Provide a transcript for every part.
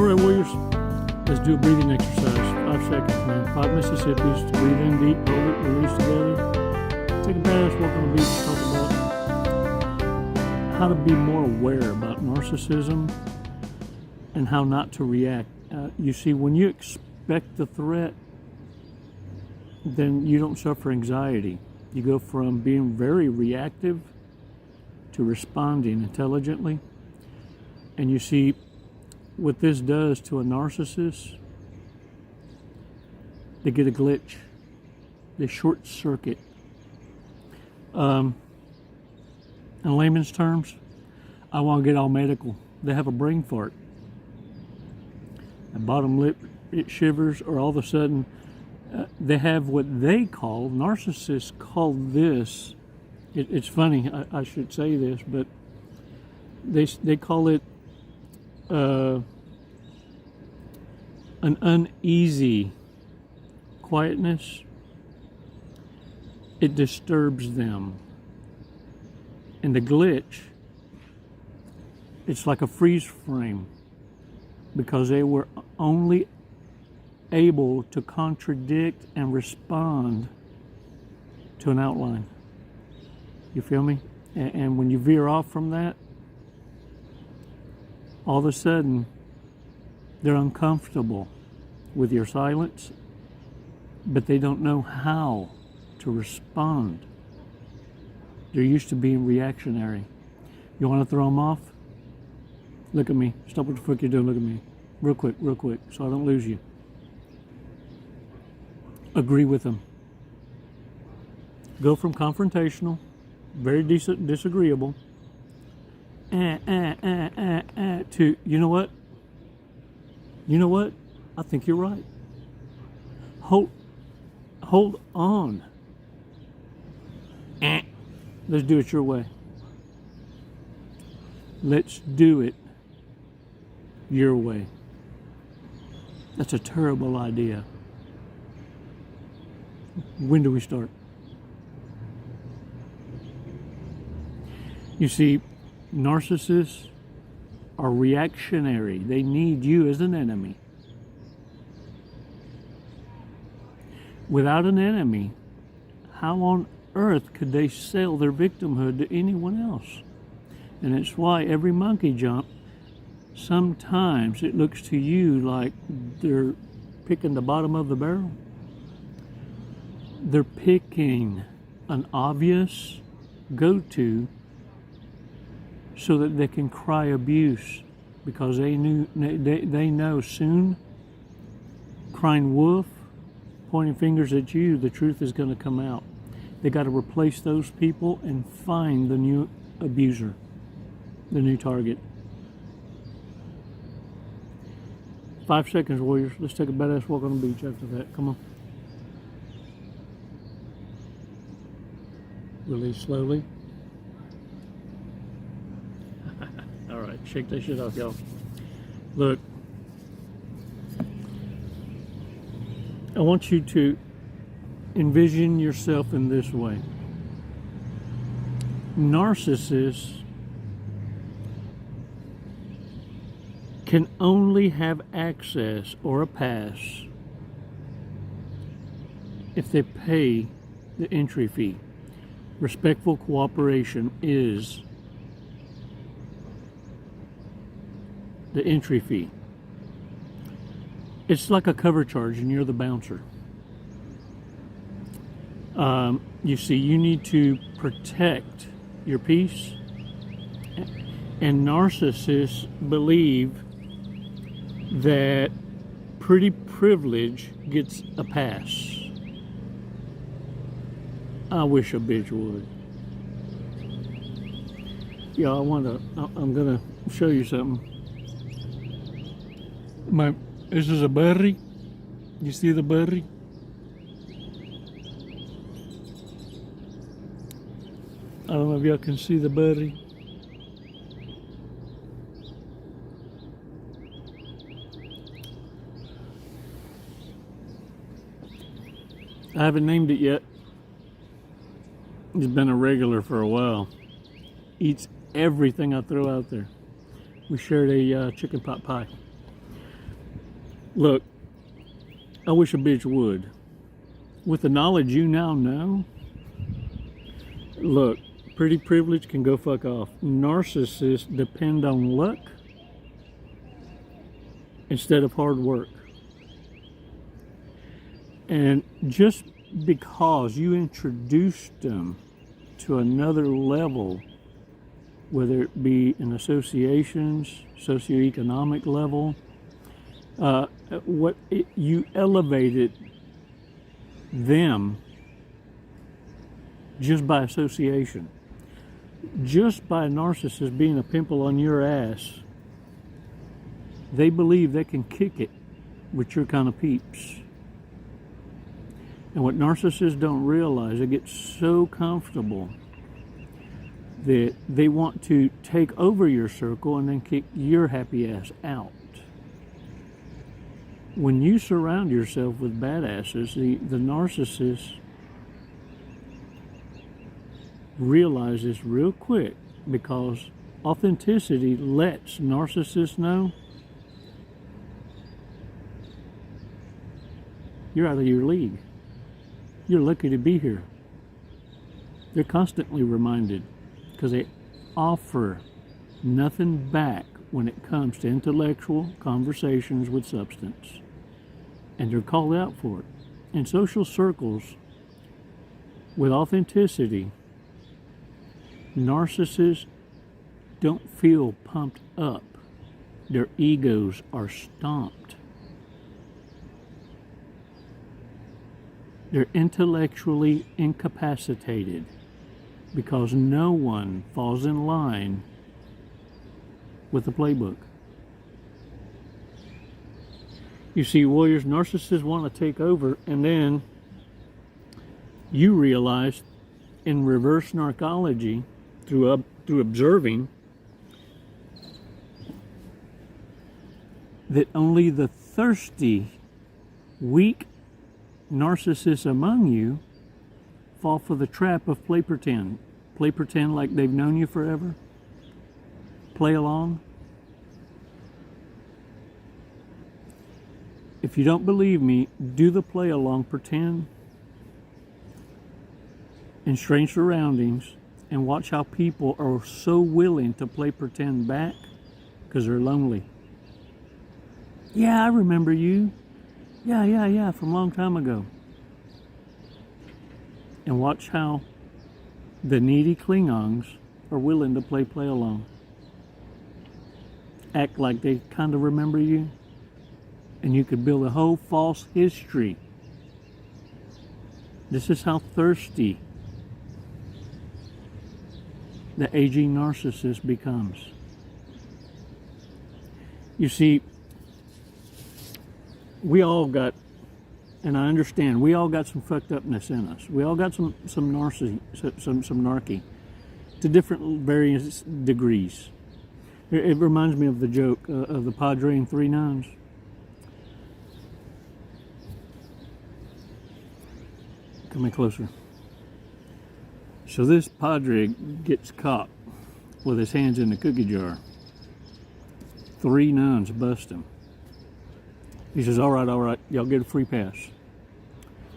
Alright, Warriors, let's do a breathing exercise. 5 seconds, man. 5 Mississippis to breathe in deep, hold it, release together. Take a bath, walk on the beach, talk about how to be more aware about narcissism and how not to react. You see, when you expect the threat, then you don't suffer anxiety. You go from being very reactive to responding intelligently. And you see, what this does to a narcissist, they get a glitch. They short circuit. In layman's terms, I want to get all medical. They have a brain fart. A bottom lip, it shivers, or all of a sudden, they have what they call, narcissists call this, it's funny, I should say this, but they call it an uneasy quietness. It disturbs them. And the glitch, it's like a freeze frame, because they were only able to contradict and respond to an outline. You feel me? And when you veer off from that, all of a sudden, they're uncomfortable with your silence, but they don't know how to respond. They're used to being reactionary. You want to throw them off? Look at me. Stop what the fuck you're doing. Look at me. Real quick, so I don't lose you. Agree with them. Go from confrontational, very disagreeable, to, you know what? I think you're right. Hold on. Let's do it your way. Let's do it your way. That's a terrible idea. When do we start? You see, narcissists are reactionary. They need you as an enemy. Without an enemy, how on earth could they sell their victimhood to anyone else? And it's why every monkey jump, sometimes it looks to you like they're picking the bottom of the barrel. They're picking an obvious go-to so that they can cry abuse, because they know soon, crying wolf, pointing fingers at you, the truth is going to come out. They got to replace those people and find the new abuser, the new target. 5 seconds, Warriors. Let's take a badass walk on the beach after that. Come on. Release slowly. All right, shake that shit off, y'all. Look, I want you to envision yourself in this way. Narcissists can only have access or a pass if they pay the entry fee. Respectful cooperation is the entry fee. It's like a cover charge and you're the bouncer. You see, you need to protect your peace, and narcissists believe that pretty privilege gets a pass. I wish a bitch would. Yeah, I'm gonna show you something. This is a berry. You see the berry? I don't know if y'all can see the berry. I haven't named it yet. He's been a regular for a while. Eats everything I throw out there. We shared a chicken pot pie. Look, I wish a bitch would. With the knowledge you now know, look, pretty privilege can go fuck off. Narcissists depend on luck instead of hard work. And just because you introduced them to another level, whether it be in associations, socioeconomic level, you elevated them just by association. Just by a narcissist being a pimple on your ass, they believe they can kick it with your kind of peeps. And what narcissists don't realize, they get so comfortable that they want to take over your circle and then kick your happy ass out. When you surround yourself with badasses, the narcissist realizes real quick, because authenticity lets narcissists know you're out of your league. You're lucky to be here. They're constantly reminded, because they offer nothing back when it comes to intellectual conversations with substance. And they're called out for it. In social circles, with authenticity, narcissists don't feel pumped up. Their egos are stomped. They're intellectually incapacitated because no one falls in line with the playbook. You see, warriors, narcissists want to take over, and then you realize in reverse narcology, through observing, that only the thirsty, weak narcissists among you fall for the trap of play pretend. Play pretend like they've known you forever. Play along. If you don't believe me, do the play along pretend in strange surroundings and watch how people are so willing to play pretend back because they're lonely. Yeah, I remember you. Yeah, from a long time ago. And watch how the needy Klingons are willing to play along. Act like they kind of remember you. And you could build a whole false history. This is how thirsty the aging narcissist becomes. You see, we all got, and I understand, we all got some fucked upness in us. We all got some narky to different various degrees. It reminds me of the joke of the Padre and three nuns. Come in closer. So this Padre gets caught with his hands in the cookie jar. Three nuns bust him. He says, all right, y'all get a free pass.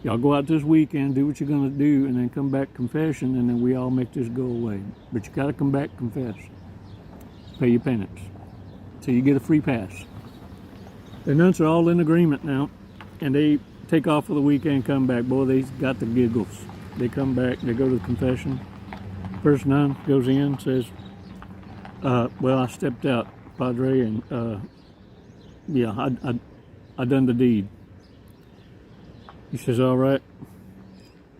Y'all go out this weekend, do what you're going to do, and then come back confession, and then we all make this go away. But you got to come back confess. Pay your penance. So you get a free pass. The nuns are all in agreement now, and they take off for the weekend, come back. Boy, they got the giggles. They come back, they go to the confession. First nun goes in, says, well, I stepped out, Padre, and yeah, I done the deed. He says, all right,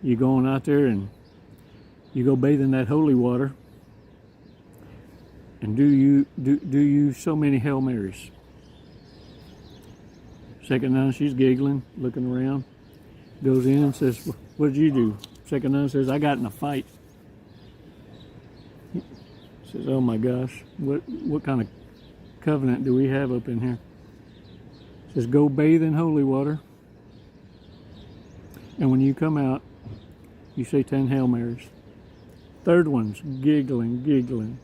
you going out there and you go bathe in that holy water, and do you so many Hail Marys. Second nun, she's giggling, looking around, goes in and says, what did you do? Second nun says, I got in a fight. Says, oh my gosh, what kind of covenant do we have up in here? Says, go bathe in holy water, and when you come out, you say 10 Hail Marys. Third one's giggling.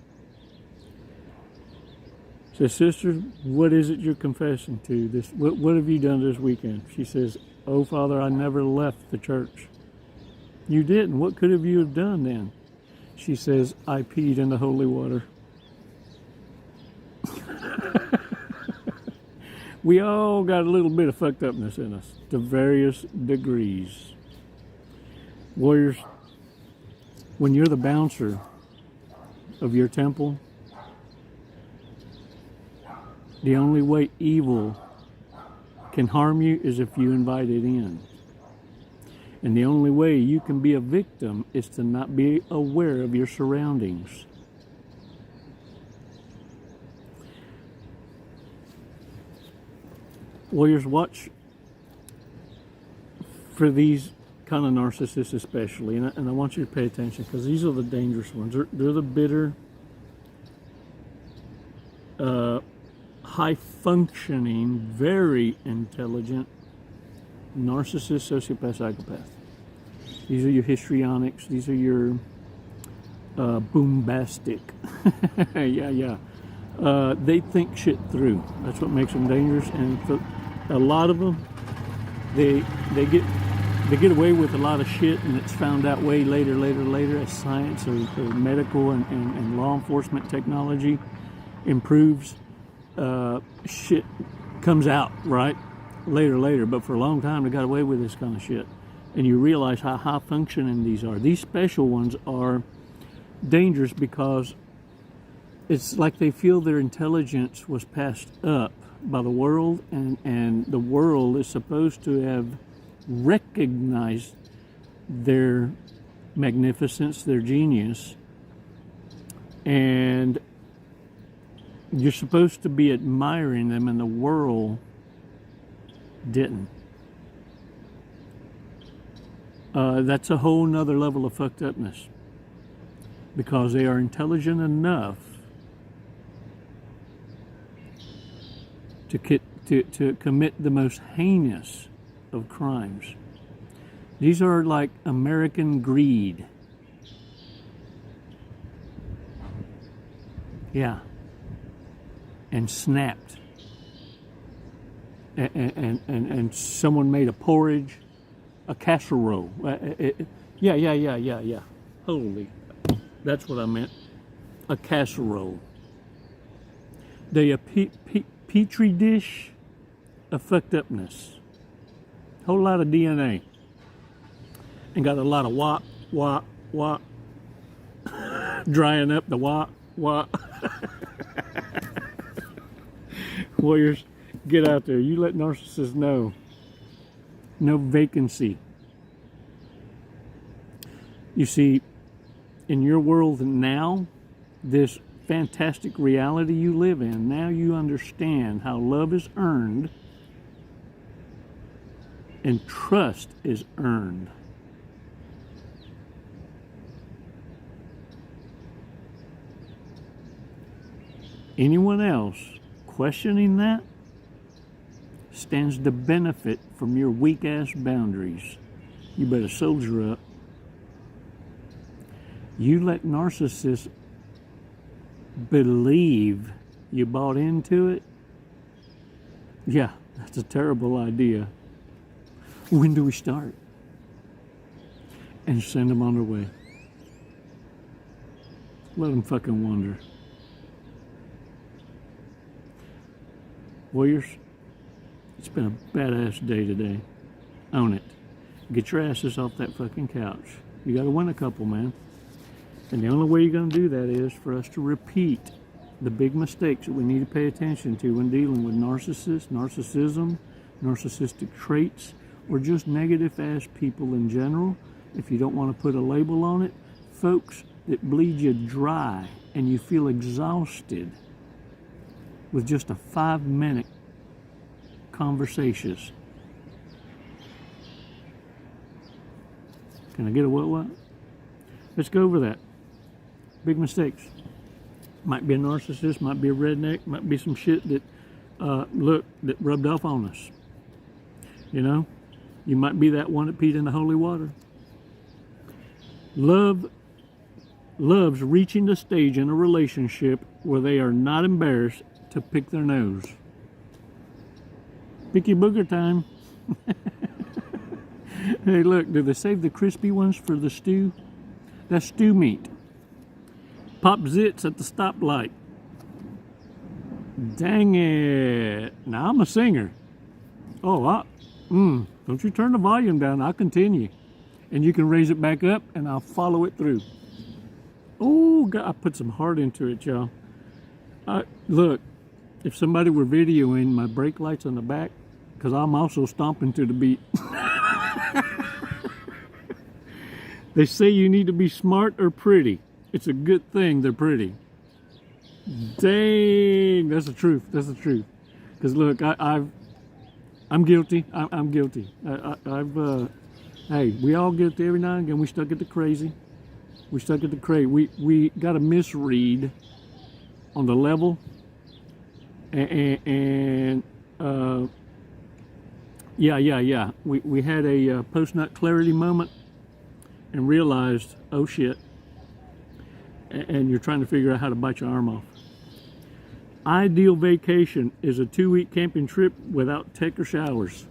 Says, sister, what is it you're confessing to? What have you done this weekend? She says, oh, Father, I never left the church. You didn't. What could have you have done then? She says, I peed in the holy water. We all got a little bit of fucked upness in us to various degrees. Warriors, when you're the bouncer of your temple, the only way evil can harm you is if you invite it in. And the only way you can be a victim is to not be aware of your surroundings. Warriors, watch for these kind of narcissists especially, and I want you to pay attention, because these are the dangerous ones. They're the bitter, high-functioning, very intelligent narcissist, sociopath, psychopath. These are your histrionics. These are your boombastic. Yeah. They think shit through. That's what makes them dangerous. And for a lot of them, they get away with a lot of shit, and it's found out way later as science or medical and law enforcement technology improves. Shit comes out, right? Later. But for a long time, they got away with this kind of shit. And you realize how high functioning these are. These special ones are dangerous because it's like they feel their intelligence was passed up by the world, and the world is supposed to have recognized their magnificence, their genius, and you're supposed to be admiring them, and the world didn't. That's a whole nother level of fucked upness, because they are intelligent enough to commit the most heinous of crimes. These are like American greed. Yeah. And snapped. And someone made a porridge, a casserole. Yeah. Holy, that's what I meant. A casserole. They a petri dish of fucked upness. Whole lot of DNA. And got a lot of wop. Drying up the wop. Warriors, get out there. You let narcissists know. No vacancy. You see, in your world now, this fantastic reality you live in, now you understand how love is earned and trust is earned. Anyone else questioning that stands to benefit from your weak-ass boundaries. You better soldier up. You let narcissists believe you bought into it. Yeah, that's a terrible idea. When do we start? And send them on their way. Let them fucking wonder. Warriors, it's been a badass day today. Own it. Get your asses off that fucking couch. You got to win a couple, man. And the only way you're going to do that is for us to repeat the big mistakes that we need to pay attention to when dealing with narcissists, narcissism, narcissistic traits, or just negative-ass people in general. If you don't want to put a label on it, folks that bleed you dry and you feel exhausted with just a 5-minute conversations. Can I get a what? Let's go over that. Big mistakes. Might be a narcissist, might be a redneck, might be some shit that, that rubbed off on us. You know? You might be that one that peed in the holy water. Loves reaching the stage in a relationship where they are not embarrassed to pick their nose. Picky booger time. Hey, look, do they save the crispy ones for the stew? That's stew meat. Pop zits at the stoplight. Dang it. Now I'm a singer. Oh, don't you turn the volume down. I'll continue. And you can raise it back up and I'll follow it through. Oh, God, I put some heart into it, y'all. Look, if somebody were videoing my brake lights on the back, because I'm also stomping to the beat. They say you need to be smart or pretty. It's a good thing they're pretty. Dang, that's the truth. That's the truth. Because look, I'm guilty. I'm guilty. Hey, we all guilty every now and again. We stuck at the crazy. We stuck at the crazy. We got a misread on the level, and yeah. We had a post-nut clarity moment and realized, oh shit. And you're trying to figure out how to bite your arm off. Ideal vacation is a 2-week camping trip without tech or showers.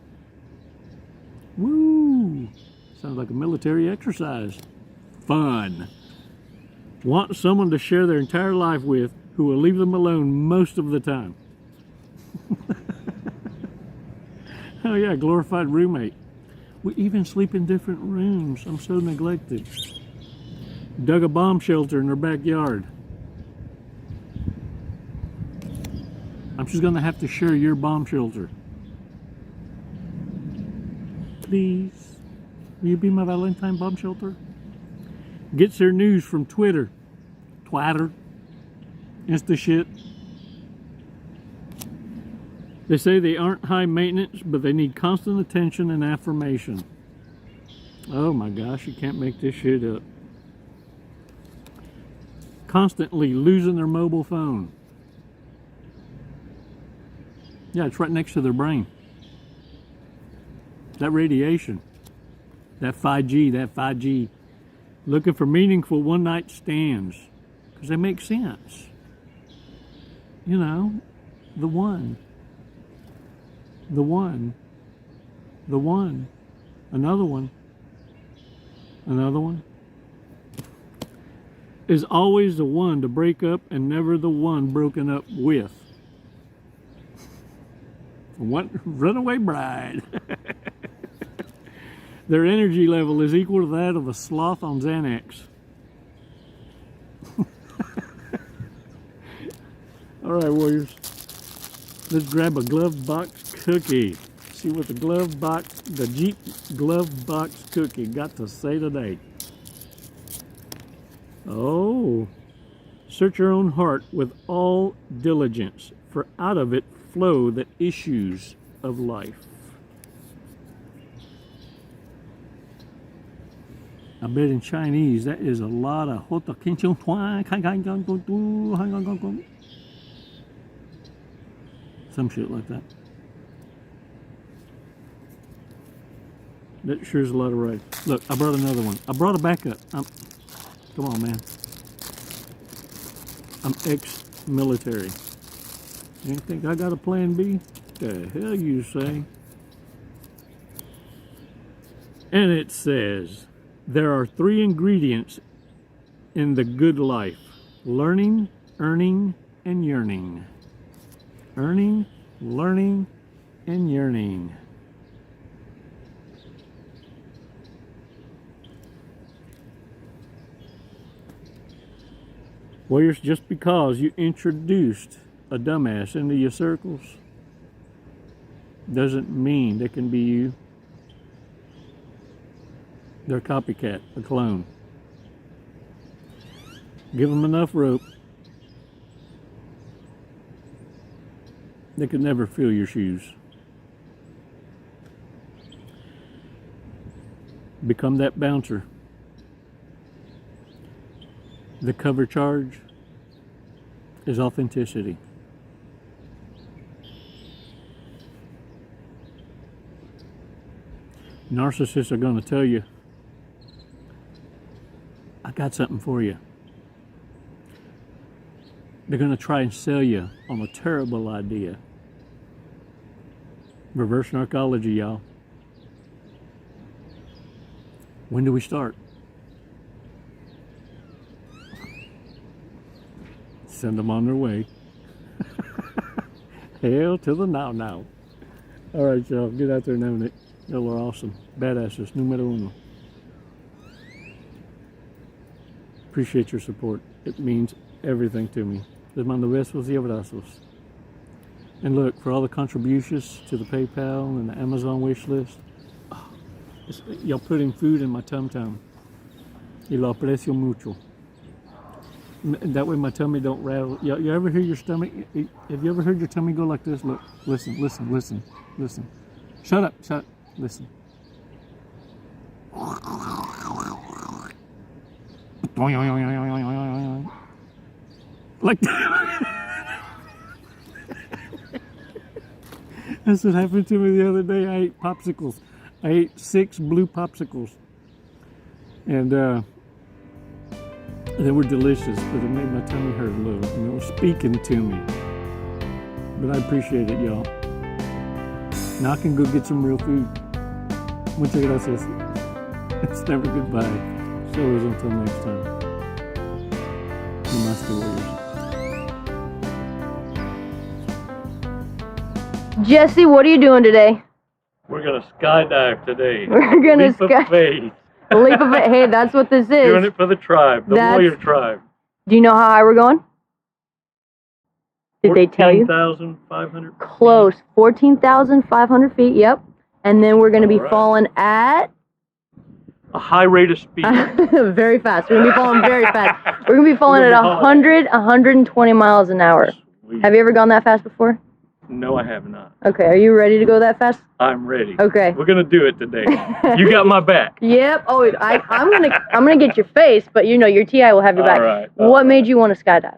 Woo! Sounds like a military exercise. Fun. Want someone to share their entire life with who will leave them alone most of the time. Oh yeah, glorified roommate. We even sleep in different rooms. I'm so neglected. Dug a bomb shelter in their backyard. I'm just gonna have to share your bomb shelter. Please, will you be my Valentine bomb shelter? Gets their news from Twitter, Insta shit. They say they aren't high maintenance, but they need constant attention and affirmation. Oh my gosh, you can't make this shit up. Constantly losing their mobile phone. Yeah, it's right next to their brain. That radiation, that 5G. Looking for meaningful one-night stands, because they make sense. You know, the one, another one, is always the one to break up and never the one broken up with. One runaway bride. Their energy level is equal to that of a sloth on Xanax. All right, warriors. Let's grab a glove box cookie. See what the Jeep glove box cookie got to say today. Oh, search your own heart with all diligence, for out of it flow the issues of life. I bet in Chinese that is a lot of some shit like that. That sure is a lot of right. Look, I brought another one. I brought a backup. Come on, man. I'm ex-military. You think I got a plan B? The hell you say? And it says, there are 3 ingredients in the good life: learning, earning, and yearning. Earning, learning, and yearning. Warriors, just because you introduced a dumbass into your circles doesn't mean they can be you. They're a copycat, a clone. Give them enough rope, they could never fill your shoes. Become that bouncer. The cover charge is authenticity. Narcissists are going to tell you, I got something for you. They're going to try and sell you on a terrible idea. Reverse narcology, y'all. When do we start? Send them on their way. Hell to the now. All right, y'all. Get out there and own it. Y'all are awesome. Badasses. Numero uno. Appreciate your support. It means everything to me. Les mando besos y abrazos. And look, for all the contributions to the PayPal and the Amazon wish list, y'all putting food in my tum-tum. Y lo aprecio mucho. That way my tummy don't rattle. You ever hear your stomach? Have you ever heard your tummy go like this? Look, listen. Shut up. Listen. Like that's what happened to me the other day. I ate popsicles. I ate 6 blue popsicles, and they were delicious, but it made my tummy hurt a little, and it was speaking to me. But I appreciate it, y'all. Now I can go get some real food. Muchas gracias. It's never goodbye. So is until next time. Namaste, warriors. Jesse, what are you doing today? We're gonna skydive today. We're gonna Leap of faith. Leap of faith. Hey, that's what this is. Doing it for the tribe, the warrior tribe. Do you know how high we're going? Did they tell you? 14,500 feet. Close. 14,500 feet. Yep. And then we're gonna be falling at a high rate of speed. Very fast. We're gonna be falling very fast. We're gonna be falling at 120 miles an hour. Sweet. Have you ever gone that fast before? No, I have not. Okay, are you ready to go that fast? I'm ready. Okay. We're gonna do it today. You got my back. Yep. Oh, I'm gonna get your face, but you know your TI will have your back. All right. What made you want to skydive?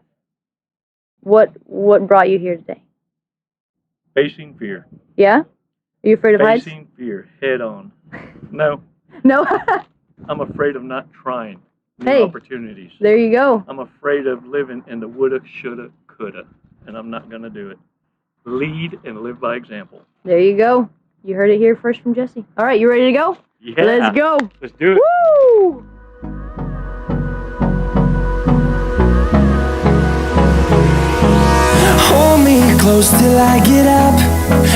What brought you here today? Facing fear. Yeah? Are you afraid of heights? Facing fear head on. No. No. I'm afraid of not trying new Hey, opportunities. There you go. I'm afraid of living in the woulda, shoulda, coulda, and I'm not gonna do it. Lead and live by example. There you go. You heard it here first from Jesse. All right, you ready to go? Yeah. Let's go. Let's do it. Woo! Hold me close till I get up.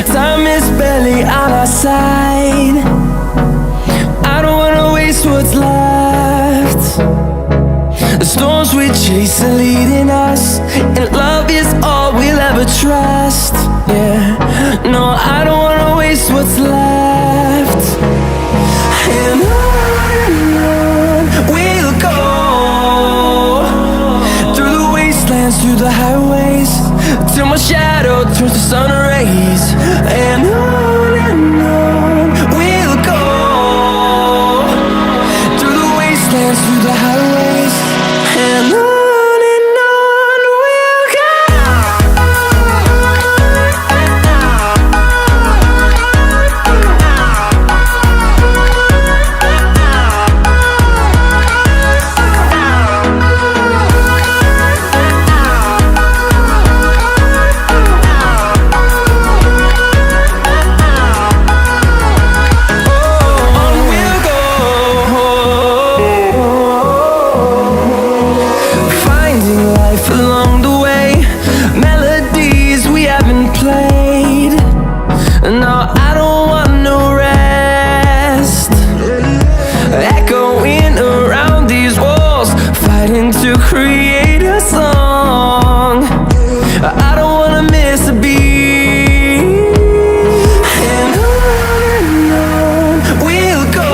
Time is barely on our side. I don't wanna waste what's left. The storms we chase are leading us, and love is all we'll ever trust. Yeah, no, I don't wanna waste what's left. And on we'll go, through the wastelands, through the highways, till my shadow turns to sun rays. And on we'll go, through the wastelands, through the highways, and on we'll go. To create a song, I don't wanna miss a beat. And on we'll go,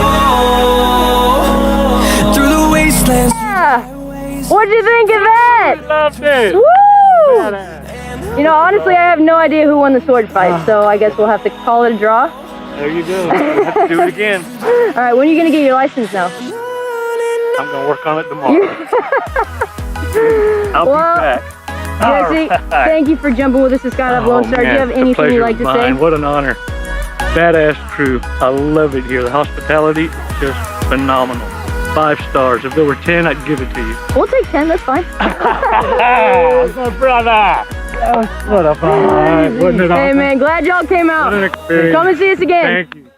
through the wastelands. Yeah. What'd you think of that? Loved it. Woo! You know, honestly, I have no idea who won the sword fight, so I guess we'll have to call it a draw. There you go. We'll have to do it again. All right, when are you gonna get your license now? I'm gonna work on it tomorrow. I'll be back. Jesse, thank you for jumping with us to Skydive Lone Star. Do you have anything you'd like to say? What an honor. Badass crew. I love it here. The hospitality is just phenomenal. 5 stars. If there were 10, I'd give it to you. We'll take 10, that's fine. My brother! What a fun! Wasn't it awesome? Hey man, glad y'all came out. What an experience. Come and see us again. Thank you.